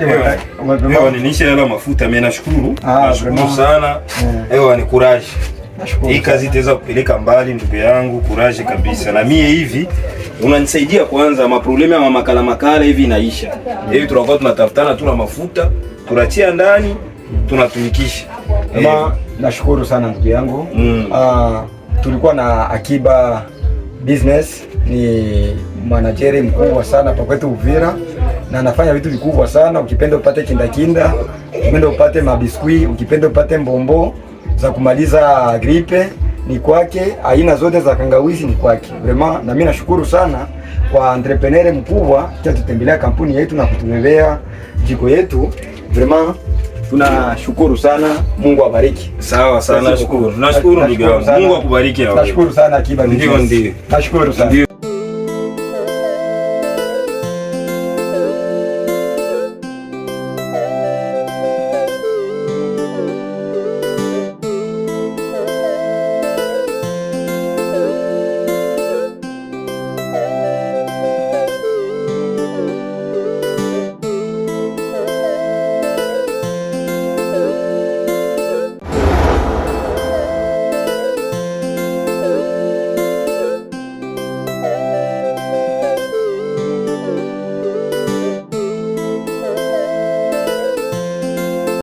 Ewa ninisha yala mafuta, mimi nashukuru. Nashukuru sana. Ewa ni courage. Hii kazi itaweza kupeleka mbali ndugu yangu, courage kabisa. Na mie hivi unanisaidia kwanza, maproblema ya makala hivi inaisha. Hivi tunakuwa tunatafutana tu na mafuta, tunachia ndani, tunatumikisha. Nashukuru sana ndugu yangu. Tulikuwa na Akiba Business, ni manager mkubwa sana pa kwetu Uvira na anafanya vitu vikubwa sana. Ukipenda upate kindakinda, ukipenda upate mabiskuit, ukipenda upate mbombo za kumaliza gripe ni kwake, aina zote za kangawizi ni kwake. Vraiment na mimi nashukuru sana kwa entrepreneur mkubwa kia tutembelea kampuni yetu na kutubebea jiko yetu. Vraiment tunashukuru sana, Mungu awabariki. Sawa sana, nashukuru. Nashukuru ndugu yangu. Mungu akubariki. Nashukuru sana Akiba. Ndio. Nashukuru sana.